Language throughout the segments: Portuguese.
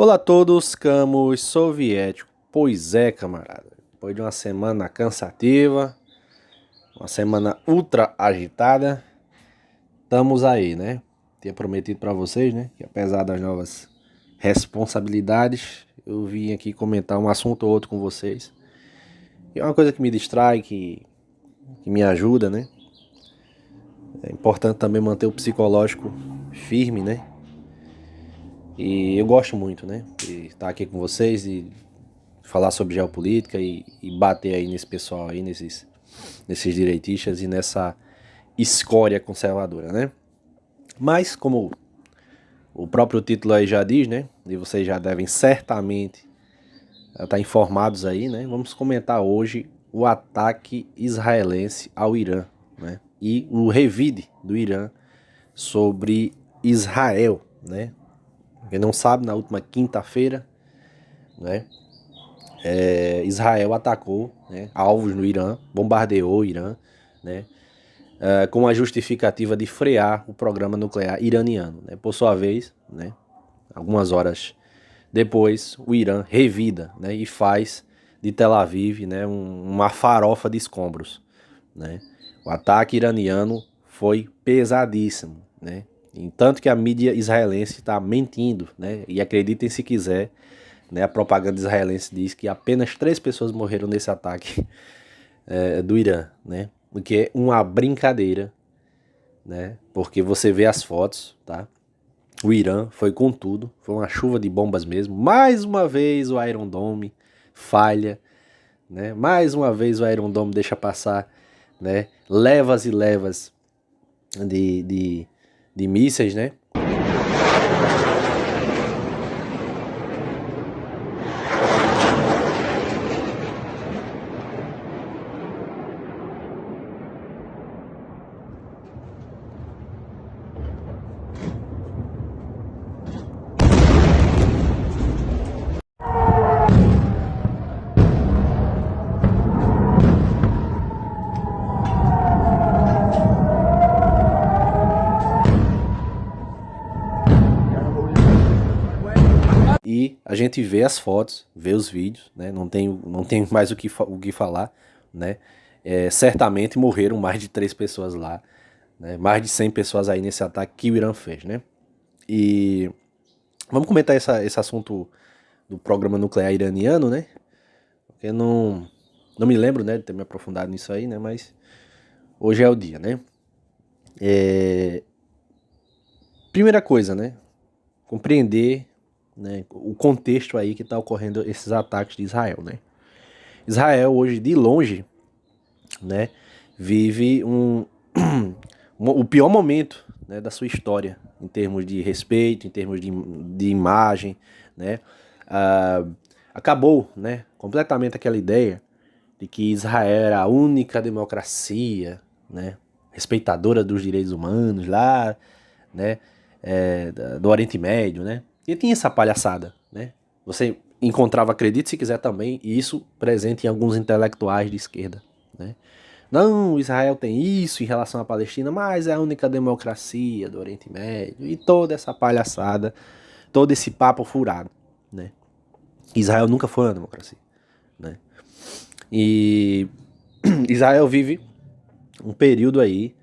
Olá a todos, Camus Soviético. Pois é, camarada. Depois de uma semana cansativa, uma semana ultra agitada, estamos aí, né? Tinha prometido para vocês, né? Que apesar das novas responsabilidades, eu vim aqui comentar um assunto ou outro com vocês. E é uma coisa que me distrai, que me ajuda, né? É importante também manter o psicológico firme, né? E eu gosto muito, né? De estar aqui com vocês e falar sobre geopolítica e bater aí nesse pessoal aí, nesses direitistas e nessa escória conservadora, né? Mas, como o próprio título aí já diz, né? E vocês já devem certamente estar informados aí, né? Vamos comentar hoje o ataque israelense ao Irã, né? E o revide do Irã sobre Israel, né? Quem não sabe, na última quinta-feira, né? Israel atacou, né, alvos no Irã, bombardeou o Irã, né, com a justificativa de frear o programa nuclear iraniano. Né. Por sua vez, né, algumas horas depois, o Irã revida, né, e faz de Tel Aviv, né, uma farofa de escombros. Né. O ataque iraniano foi pesadíssimo, né, tanto que a mídia israelense está mentindo, né, e acreditem se quiser, né, a propaganda israelense diz que apenas 3 pessoas morreram nesse ataque do Irã, né? O que é uma brincadeira, né? Porque você vê as fotos, tá? O Irã foi com tudo, foi uma chuva de bombas mesmo. Mais uma vez o Iron Dome falha, né? Mais uma vez o Iron Dome deixa passar, né? Levas e levas de mísseis, né? E a gente vê as fotos, vê os vídeos, né? Não tem mais o que falar, né? Certamente morreram mais de 3 pessoas lá, né? Mais de 100 pessoas aí nesse ataque que o Irã fez, né? E vamos comentar esse assunto do programa nuclear iraniano, né? Porque não me lembro, né, de ter me aprofundado nisso aí, né? Mas hoje é o dia, né? Primeira coisa, né? Compreender, né, o contexto aí que está ocorrendo esses ataques de Israel, né? Israel hoje, de longe, né, vive o pior momento, né, da sua história, em termos de respeito, em termos de imagem, né? Acabou, né, completamente aquela ideia de que Israel era a única democracia, né, respeitadora dos direitos humanos lá, né, do Oriente Médio, né? E tinha essa palhaçada, né? Você encontrava, acredite se quiser também, isso presente em alguns intelectuais de esquerda, né? Não, Israel tem isso em relação à Palestina, mas é a única democracia do Oriente Médio e toda essa palhaçada, todo esse papo furado, né? Israel nunca foi uma democracia, né? E Israel vive um período aí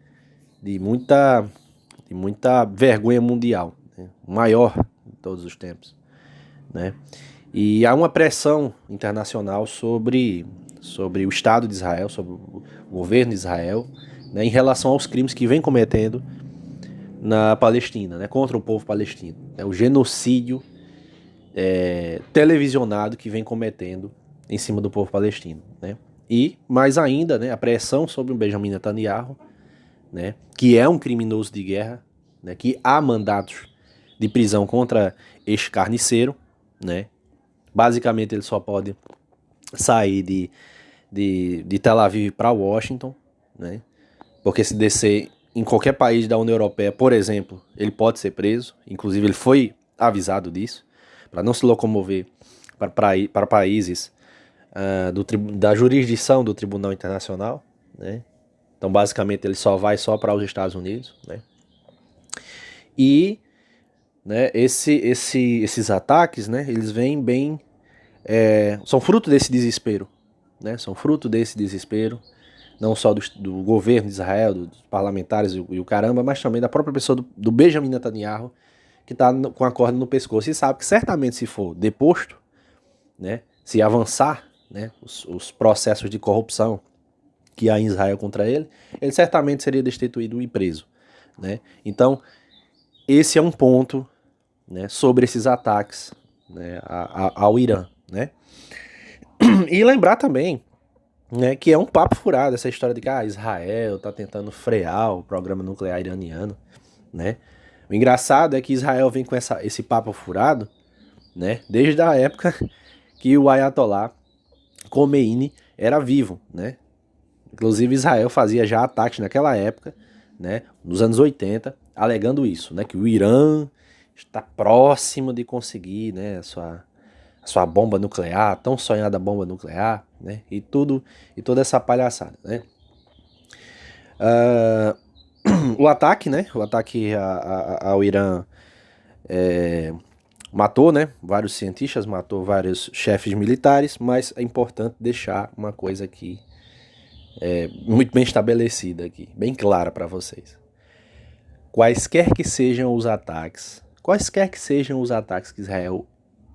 de muita vergonha mundial, né? O maior de todos os tempos, né? E há uma pressão internacional sobre o Estado de Israel, sobre o governo de Israel, né, em relação aos crimes que vem cometendo na Palestina, né, contra o povo palestino. É o genocídio televisionado que vem cometendo em cima do povo palestino, né? E, mais ainda, né, a pressão sobre o Benjamin Netanyahu, né, que é um criminoso de guerra, né, que há mandatos de prisão contra este carniceiro, né? Basicamente ele só pode sair de Tel Aviv para Washington, né? Porque se descer em qualquer país da União Europeia, por exemplo, ele pode ser preso. Inclusive ele foi avisado disso, para não se locomover para países da jurisdição do Tribunal Internacional, né? Então basicamente ele só vai para os Estados Unidos, né? E né, esses ataques, né, eles vêm bem, são fruto desse desespero, né, são fruto desse desespero, não só do governo de Israel, dos parlamentares e o caramba, mas também da própria pessoa do Benjamin Netanyahu, que está com a corda no pescoço e sabe que certamente se for deposto, né, se avançar, né, os processos de corrupção que há em Israel contra ele certamente seria destituído e preso, né? Então, esse é um ponto, né, sobre esses ataques, né, ao Irã, né? E lembrar também, né, que é um papo furado essa história de que Israel está tentando frear o programa nuclear iraniano, né? O engraçado é que Israel vem com esse papo furado, né, desde a época que o Ayatollah Khomeini era vivo, né? Inclusive Israel fazia já ataques naquela época, né, nos anos 80, alegando isso, né, que o Irã está próximo de conseguir, né, a sua bomba nuclear, tão sonhada bomba nuclear, né, e toda essa palhaçada, né. O ataque, né, ao Irã matou, né, vários cientistas, matou vários chefes militares, mas é importante deixar uma coisa aqui muito bem estabelecida aqui, bem clara para vocês. Quaisquer que sejam os ataques que Israel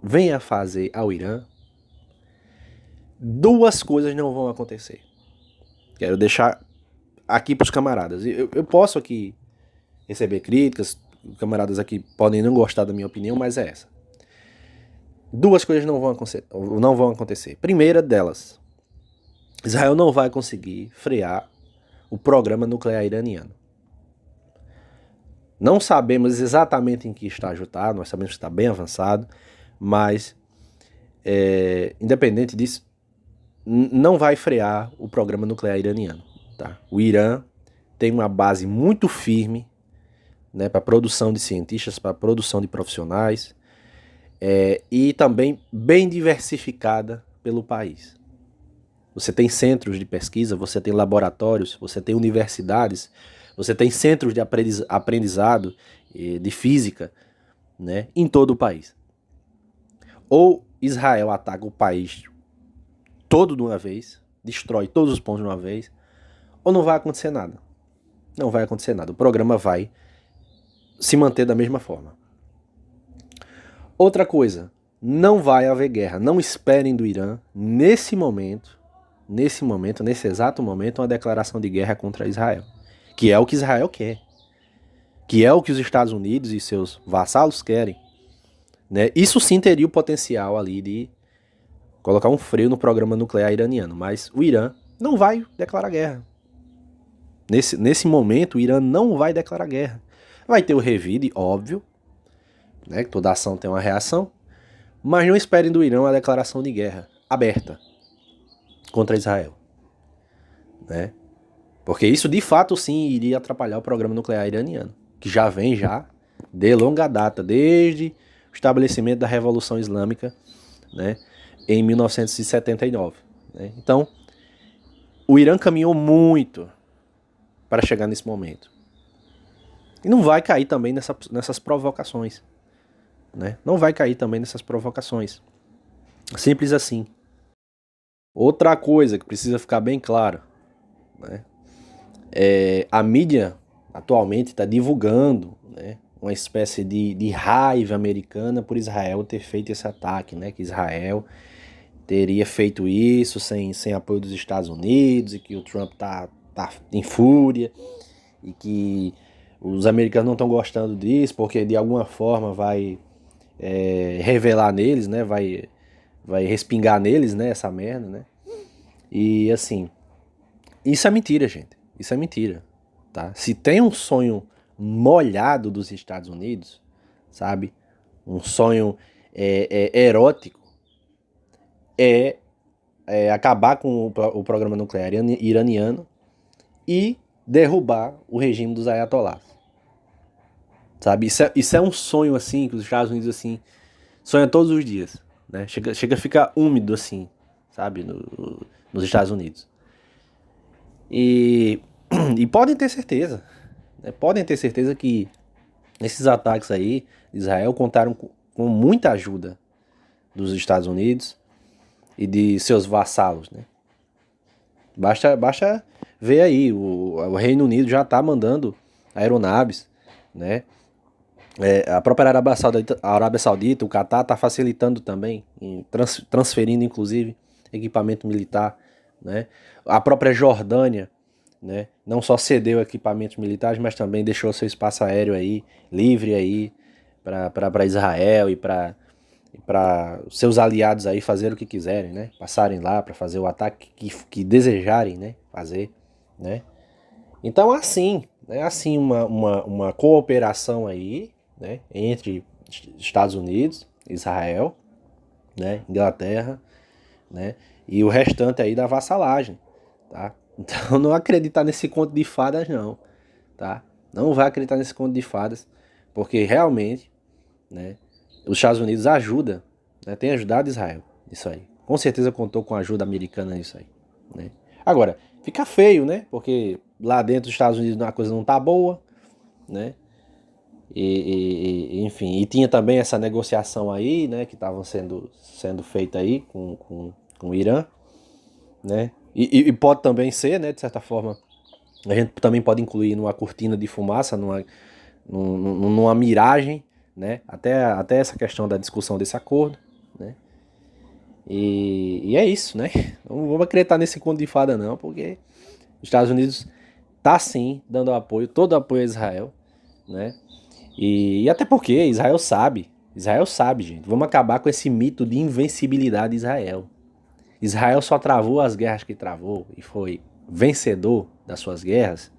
venha fazer ao Irã, duas coisas não vão acontecer. Quero deixar aqui para os camaradas. Eu posso aqui receber críticas, camaradas aqui podem não gostar da minha opinião, mas é essa. Duas coisas não vão acontecer. Primeira delas, Israel não vai conseguir frear o programa nuclear iraniano. Não sabemos exatamente em que estágio está, nós sabemos que está bem avançado, mas independente disso, não vai frear o programa nuclear iraniano. Tá? O Irã tem uma base muito firme, né, para produção de cientistas, para produção de profissionais, e também bem diversificada pelo país. Você tem centros de pesquisa, você tem laboratórios, você tem universidades, você tem centros de aprendizado de física, né, em todo o país. Ou Israel ataca o país todo de uma vez, destrói todos os pontos de uma vez, ou não vai acontecer nada. Não vai acontecer nada. O programa vai se manter da mesma forma. Outra coisa, não vai haver guerra. Não esperem do Irã, nesse exato momento, uma declaração de guerra contra Israel. Que é o que Israel quer. Que é o que os Estados Unidos e seus vassalos querem. Né? Isso sim teria o potencial ali de colocar um freio no programa nuclear iraniano. Mas o Irã não vai declarar guerra. Nesse momento, o Irã não vai declarar guerra. Vai ter o revide, óbvio, né? Toda ação tem uma reação. Mas não esperem do Irã uma declaração de guerra aberta contra Israel. Né? Porque isso de fato sim iria atrapalhar o programa nuclear iraniano, que já vem de longa data, desde o estabelecimento da Revolução Islâmica, né, em 1979. Né? Então, o Irã caminhou muito para chegar nesse momento. E não vai cair também nessas provocações. Né? Não vai cair também nessas provocações. Simples assim. Outra coisa que precisa ficar bem claro, né? A mídia atualmente está divulgando, né, uma espécie de raiva americana por Israel ter feito esse ataque, né? Que Israel teria feito isso sem apoio dos Estados Unidos e que o Trump tá em fúria e que os americanos não estão gostando disso porque de alguma forma vai revelar neles, né? Vai respingar neles, né? Essa merda, né? E assim, isso é mentira, gente. Isso é mentira, tá? Se tem um sonho molhado dos Estados Unidos, sabe? Um sonho erótico, acabar com o programa nuclear iraniano e derrubar o regime dos ayatollahs. Sabe? Isso é um sonho, assim, que os Estados Unidos, assim, sonha todos os dias, né? Chega a ficar úmido, assim, sabe? Nos Estados Unidos. E podem ter certeza, né? Podem ter certeza que Esses ataques aí de Israel contaram com muita ajuda dos Estados Unidos e de seus vassalos, né? Basta ver aí, o Reino Unido já está mandando aeronaves, né? A própria Arábia Saudita, o Catar está facilitando também, transferindo inclusive equipamento militar, né? A própria Jordânia, né? Não só cedeu equipamentos militares, mas também deixou seu espaço aéreo aí livre aí para Israel e para seus aliados aí fazerem o que quiserem, né? Passarem lá para fazer o ataque que desejarem, né? Fazer, né? Então assim uma cooperação aí, né? Entre Estados Unidos, Israel, né? Inglaterra, né? E o restante aí da vassalagem, tá? Então não acreditar nesse conto de fadas não, tá? Não vai acreditar nesse conto de fadas, porque realmente, né? Os Estados Unidos ajudam, né? Tem ajudado Israel nisso aí. Com certeza contou com a ajuda americana nisso aí, né? Agora, fica feio, né? Porque lá dentro dos Estados Unidos a coisa não tá boa, né? Enfim, e tinha também essa negociação aí, né? Que estavam sendo feita aí com o Irã, né? E pode também ser, né? De certa forma, a gente também pode incluir numa cortina de fumaça, numa miragem, né? Até essa questão da discussão desse acordo, né? E é isso, né? Não vamos acreditar nesse conto de fada não, porque os Estados Unidos tá sim dando apoio, todo apoio a Israel, né? E até porque Israel sabe, gente, vamos acabar com esse mito de invencibilidade de Israel. Israel só travou as guerras que travou e foi vencedor das suas guerras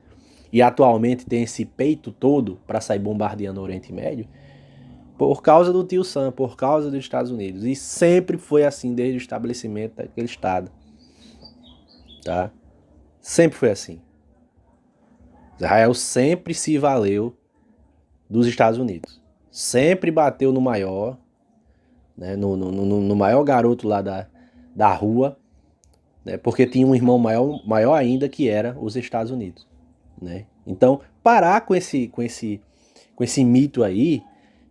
e atualmente tem esse peito todo para sair bombardeando o Oriente Médio por causa do tio Sam, por causa dos Estados Unidos. E sempre foi assim desde o estabelecimento daquele Estado. Tá? Sempre foi assim. Israel sempre se valeu dos Estados Unidos. Sempre bateu no maior, né, no maior garoto lá da rua, né, porque tinha um irmão maior ainda que era os Estados Unidos. Né? Então, parar com esse mito aí,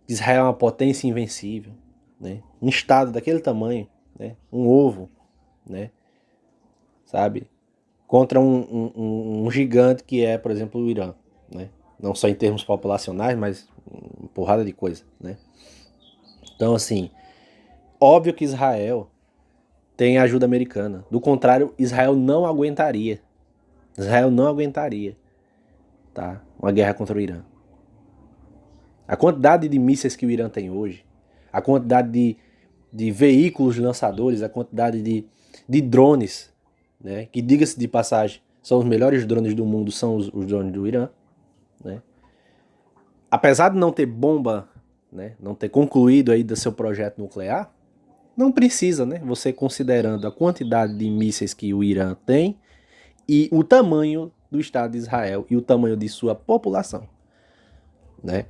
que Israel é uma potência invencível, né? Um Estado daquele tamanho, né? Um ovo, né? Sabe? Contra um gigante que é, por exemplo, o Irã, né? Não só em termos populacionais, mas uma porrada de coisa, né? Então, assim, óbvio que Israel tem ajuda americana. Do contrário, Israel não aguentaria. Israel não aguentaria, tá? Uma guerra contra o Irã. A quantidade de mísseis que o Irã tem hoje, a quantidade de veículos lançadores, a quantidade de drones, né? Que, diga-se de passagem, são os melhores drones do mundo, são os drones do Irã, né? Apesar de não ter bomba, né? Não ter concluído aí do seu projeto nuclear, não precisa, né? Você considerando a quantidade de mísseis que o Irã tem e o tamanho do Estado de Israel e o tamanho de sua população, né?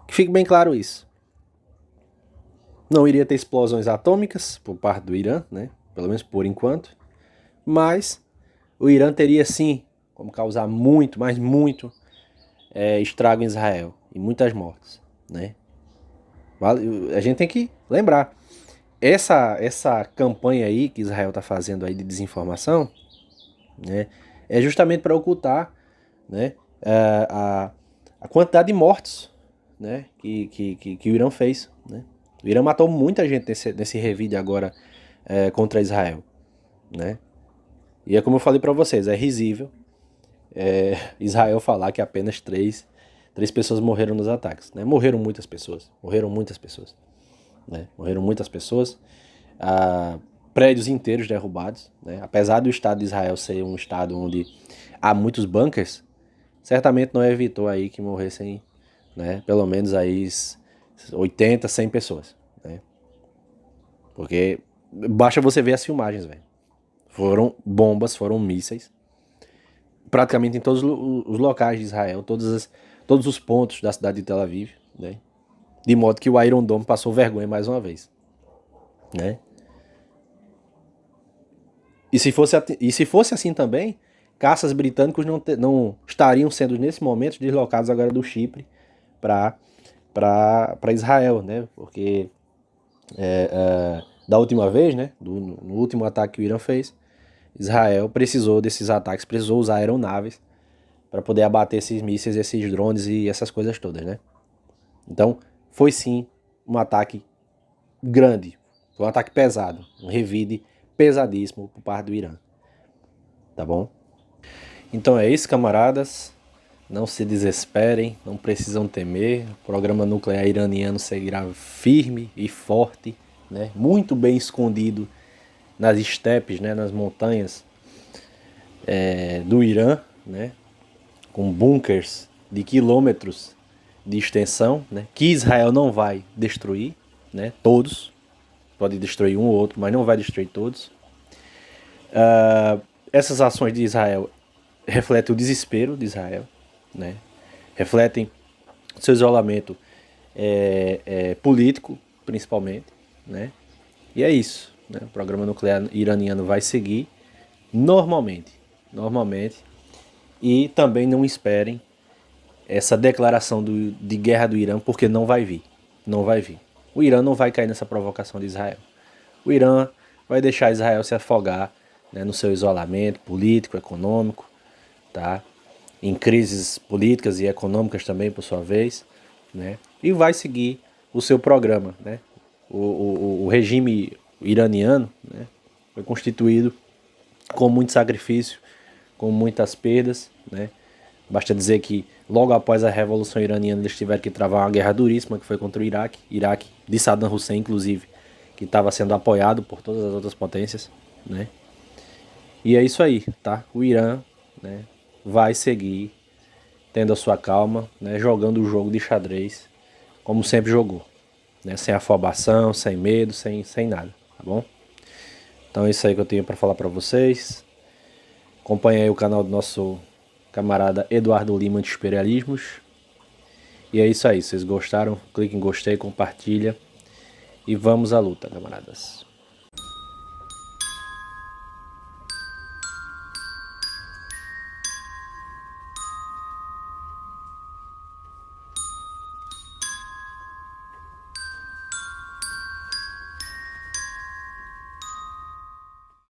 Que fique bem claro isso. Não iria ter explosões atômicas por parte do Irã, né? Pelo menos por enquanto. Mas o Irã teria sim como causar muito, mas muito estrago em Israel e muitas mortes, né? A gente tem que lembrar. Essa campanha aí que Israel está fazendo aí de desinformação, né? É justamente para ocultar, né? A quantidade de mortos, né, que o Irã fez, né? O Irã matou muita gente nesse revide agora contra Israel, né? E é como eu falei para vocês, é risível Israel falar que apenas três pessoas morreram nos ataques, né? Morreram muitas pessoas, né? Morreram muitas pessoas, prédios inteiros derrubados, né? Apesar do Estado de Israel ser um estado onde há muitos bunkers, certamente não evitou aí que morressem, né, pelo menos aí 80, 100 pessoas, né? Porque basta você ver as filmagens, velho. Foram bombas, foram mísseis, praticamente em todos os locais de Israel, todos os pontos da cidade de Tel Aviv, né? De modo que o Iron Dome passou vergonha mais uma vez, né? E se fosse assim também, caças britânicos não estariam sendo nesse momento deslocados agora do Chipre para Israel, né? Porque da última vez, né? No último ataque que o Irã fez, Israel precisou desses ataques, precisou usar aeronaves para poder abater esses mísseis, esses drones e essas coisas todas, né? Então, foi sim um ataque grande, foi um ataque pesado, um revide pesadíssimo por parte do Irã, tá bom? Então é isso, camaradas, não se desesperem, não precisam temer, o programa nuclear iraniano seguirá firme e forte, né? Muito bem escondido nas estepes, né? Nas montanhas do Irã, né? Com bunkers de quilômetros de extensão, né? Que Israel não vai destruir, né? Todos, pode destruir um ou outro, mas não vai destruir todos. Essas ações de Israel refletem o desespero de Israel, né? Refletem o seu isolamento político, principalmente, né? E é isso, né? O programa nuclear iraniano vai seguir normalmente, e também não esperem essa declaração de guerra do Irã, porque não vai vir, O Irã não vai cair nessa provocação de Israel. O Irã vai deixar Israel se afogar, né, no seu isolamento político, econômico, tá? Em crises políticas e econômicas também, por sua vez, né? E vai seguir o seu programa, né? O regime iraniano, né, foi constituído com muito sacrifício, com muitas perdas, né? Basta dizer que logo após a Revolução Iraniana eles tiveram que travar uma guerra duríssima que foi contra o Iraque de Saddam Hussein, inclusive, que estava sendo apoiado por todas as outras potências, né? E é isso aí, tá? O Irã, né, vai seguir tendo a sua calma, né, jogando o jogo de xadrez como sempre jogou, né? Sem afobação, sem medo, sem nada, tá bom? Então é isso aí que eu tenho para falar para vocês. Acompanhe aí o canal do nosso camarada Eduardo Lima de Imperialismos. E é isso aí, se vocês gostaram, clique em gostei, compartilha e vamos à luta, camaradas.